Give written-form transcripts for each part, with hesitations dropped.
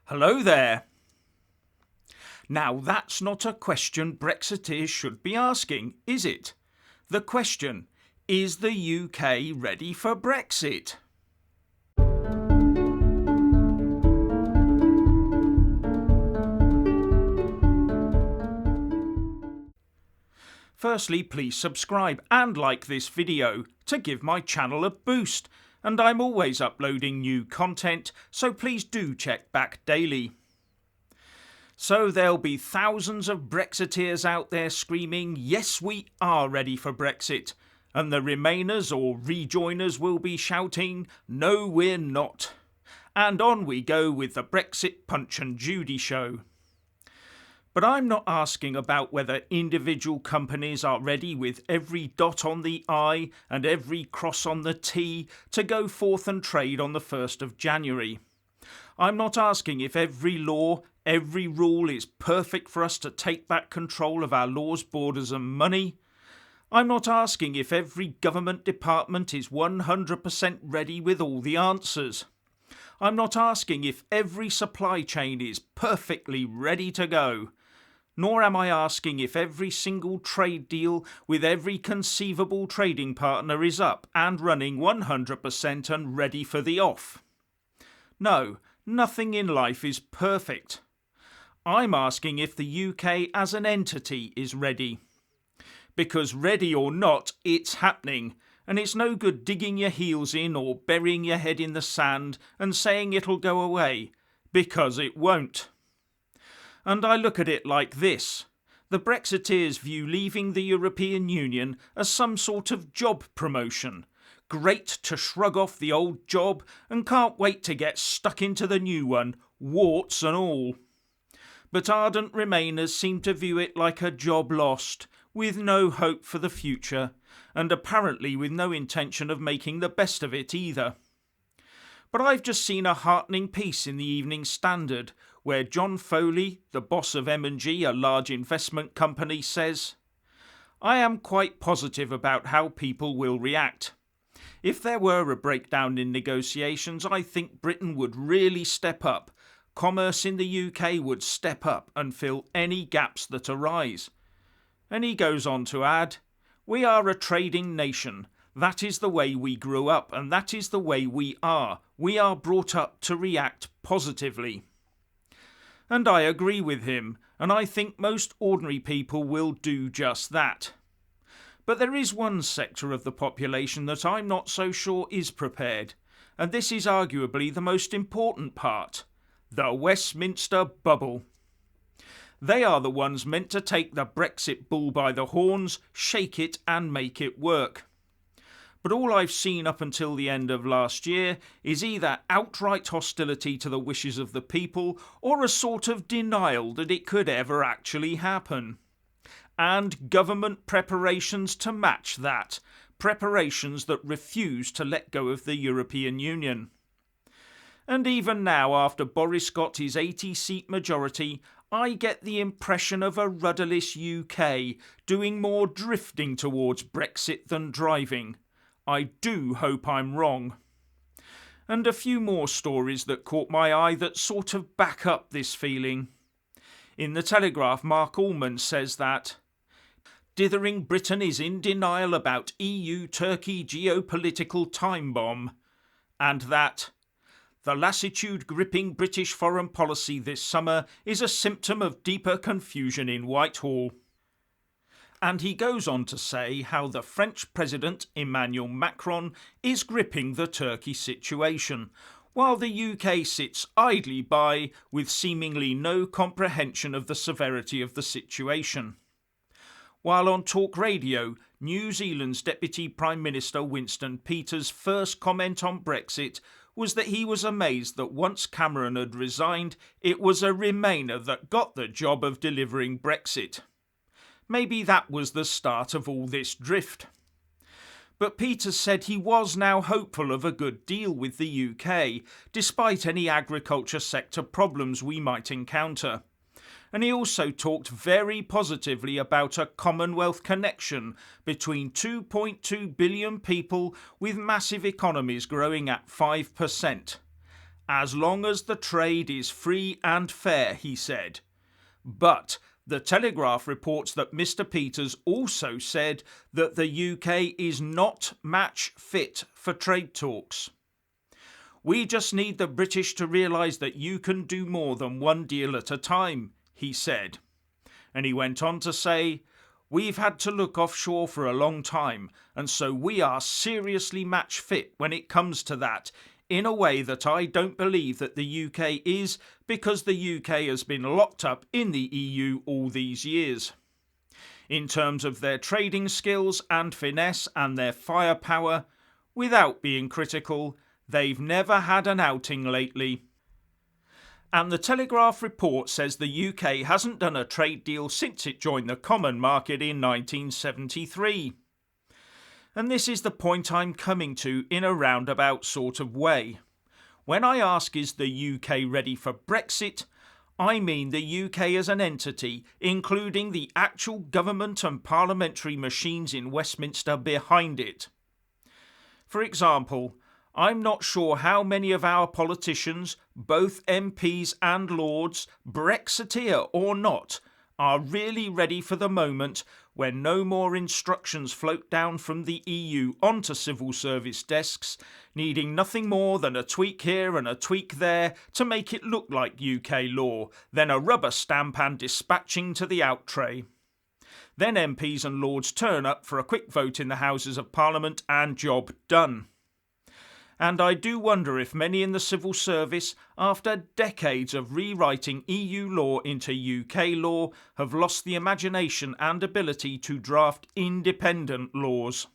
Hello there. Now that's not a question Brexiteers should be asking, is it? The question, is the UK ready for Brexit? Firstly, please subscribe and like this video to give my channel a boost, and I'm always uploading new content, so please do check back daily. So there'll be thousands of Brexiteers out there screaming, yes, we are ready for Brexit, and the Remainers or Rejoiners will be shouting, no, we're not. And on we go with the Brexit Punch and Judy show. But I'm not asking about whether individual companies are ready with every dot on the I and every cross on the T to go forth and trade on the 1st of January. I'm not asking if every law, every rule is perfect for us to take back control of our laws, borders and money. I'm not asking if every government department is 100% ready with all the answers. I'm not asking if every supply chain is perfectly ready to go. Nor am I asking if every single trade deal with every conceivable trading partner is up and running 100% and ready for the off. No, nothing in life is perfect. I'm asking if the UK as an entity is ready. Because ready or not, it's happening, and it's no good digging your heels in or burying your head in the sand and saying it'll go away, because it won't. And I look at it like this. The Brexiteers view leaving the European Union as some sort of job promotion. Great to shrug off the old job and can't wait to get stuck into the new one, warts and all. But ardent Remainers seem to view it like a job lost, with no hope for the future, and apparently with no intention of making the best of it either. But I've just seen a heartening piece in the Evening Standard where John Foley, the boss of M&G, a large investment company, says, I am quite positive about how people will react. If there were a breakdown in negotiations, I think Britain would really step up. Commerce in the UK would step up and fill any gaps that arise. And he goes on to add, we are a trading nation. That is the way we grew up, and that is the way we are. We are brought up to react positively. And I agree with him, and I think most ordinary people will do just that. But there is one sector of the population that I'm not so sure is prepared, and this is arguably the most important part: the Westminster bubble. They are the ones meant to take the Brexit bull by the horns, shake it and make it work. But all I've seen up until the end of last year is either outright hostility to the wishes of the people or a sort of denial that it could ever actually happen. And government preparations to match that, preparations that refuse to let go of the European Union. And even now, after Boris got his 80-seat majority, I get the impression of a rudderless UK doing more drifting towards Brexit than driving. I do hope I'm wrong. And a few more stories that caught my eye that sort of back up this feeling. In the Telegraph, Mark Allman says that dithering Britain is in denial about EU-Turkey geopolitical time bomb, and that the lassitude gripping British foreign policy this summer is a symptom of deeper confusion in Whitehall. And he goes on to say how the French President Emmanuel Macron is gripping the Turkey situation, while the UK sits idly by with seemingly no comprehension of the severity of the situation. While on Talk Radio, New Zealand's Deputy Prime Minister Winston Peters' first comment on Brexit was that he was amazed that once Cameron had resigned, it was a Remainer that got the job of delivering Brexit. Maybe that was the start of all this drift. But Peters said he was now hopeful of a good deal with the UK, despite any agriculture sector problems we might encounter. And he also talked very positively about a Commonwealth connection between 2.2 billion people with massive economies growing at 5%. as long as the trade is free and fair, he said. But the Telegraph reports that Mr. Peters also said that the UK is not match fit for trade talks. We just need the British to realise that you can do more than one deal at a time, he said. And he went on to say, we've had to look offshore for a long time, and so we are seriously match fit when it comes to that, in a way that I don't believe that the UK is, because the UK has been locked up in the EU all these years. In terms of their trading skills and finesse and their firepower, without being critical, they've never had an outing lately. And the Telegraph report says the UK hasn't done a trade deal since it joined the common market in 1973. And this is the point I'm coming to in a roundabout sort of way. When I ask is the UK ready for Brexit, I mean the UK as an entity, including the actual government and parliamentary machines in Westminster behind it. For example, I'm not sure how many of our politicians, both MPs and Lords, Brexiteer or not, are really ready for the moment when no more instructions float down from the EU onto civil service desks, needing nothing more than a tweak here and a tweak there to make it look like UK law, then a rubber stamp and dispatching to the out tray. Then MPs and Lords turn up for a quick vote in the Houses of Parliament and job done. And I do wonder if many in the civil service, after decades of rewriting EU law into UK law, have lost the imagination and ability to draft independent laws.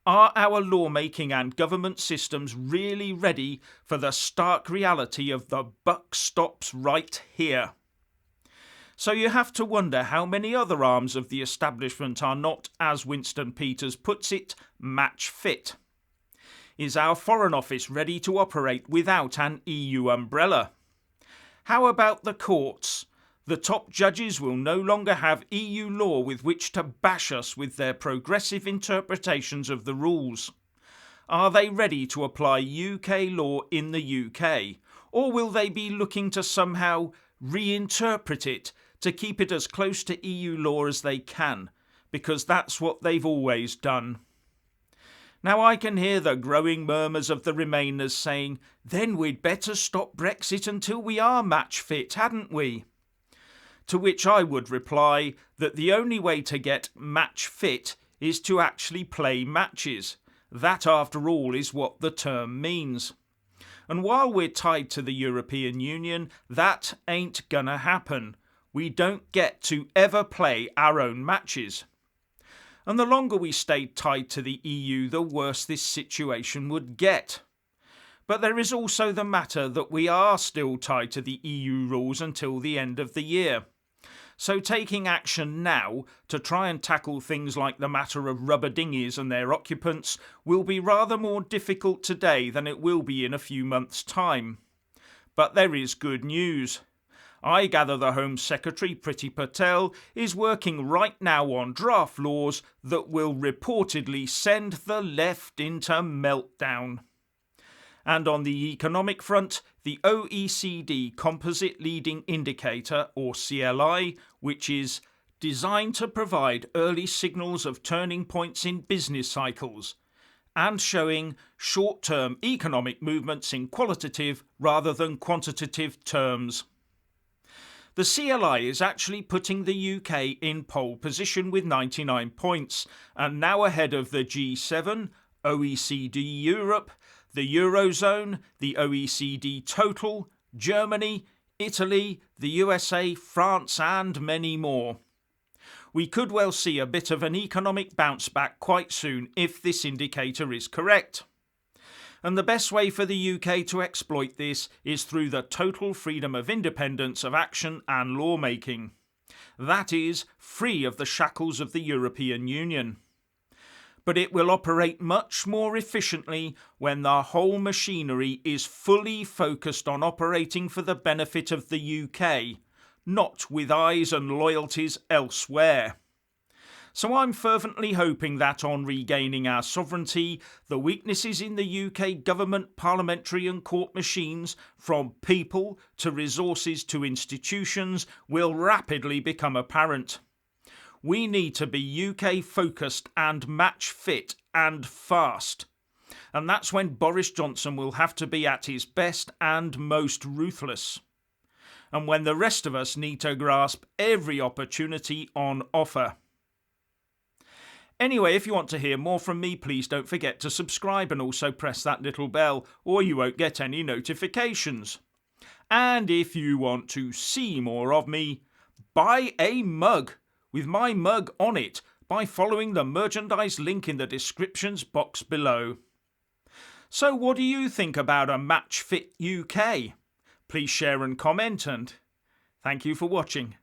Are our lawmaking and government systems really ready for the stark reality of the buck stops right here? So you have to wonder how many other arms of the establishment are not, as Winston Peters puts it, match fit. Is our Foreign Office ready to operate without an EU umbrella? How about the courts? The top judges will no longer have EU law with which to bash us with their progressive interpretations of the rules. Are they ready to apply UK law in the UK? Or will they be looking to somehow reinterpret it to keep it as close to EU law as they can? Because that's what they've always done. Now I can hear the growing murmurs of the Remainers saying, then we'd better stop Brexit until we are match fit, hadn't we? To which I would reply that the only way to get match fit is to actually play matches. That, after all, is what the term means. And while we're tied to the European Union, that ain't gonna happen. We don't get to ever play our own matches. And the longer we stayed tied to the EU, the worse this situation would get. But there is also the matter that we are still tied to the EU rules until the end of the year. So taking action now to try and tackle things like the matter of rubber dinghies and their occupants will be rather more difficult today than it will be in a few months' time. But there is good news. I gather the Home Secretary, Priti Patel, is working right now on draft laws that will reportedly send the left into meltdown. And on the economic front, the OECD Composite Leading Indicator, or CLI, which is designed to provide early signals of turning points in business cycles, and showing short-term economic movements in qualitative rather than quantitative terms. The CLI is actually putting the UK in pole position with 99 points, and now ahead of the G7, OECD Europe, the Eurozone, the OECD total, Germany, Italy, the USA, France and many more. We could well see a bit of an economic bounce back quite soon if this indicator is correct. And the best way for the UK to exploit this is through the total freedom of independence of action and lawmaking. That is, free of the shackles of the European Union. But it will operate much more efficiently when the whole machinery is fully focused on operating for the benefit of the UK, not with eyes and loyalties elsewhere. So I'm fervently hoping that on regaining our sovereignty, the weaknesses in the UK government, parliamentary and court machines, from people to resources to institutions, will rapidly become apparent. We need to be UK focused and match fit and fast. And that's when Boris Johnson will have to be at his best and most ruthless. And when the rest of us need to grasp every opportunity on offer. Anyway, if you want to hear more from me, please don't forget to subscribe and also press that little bell, or you won't get any notifications. And if you want to see more of me, buy a mug with my mug on it by following the merchandise link in the descriptions box below. So what do you think about a Match Fit UK? Please share and comment, and thank you for watching.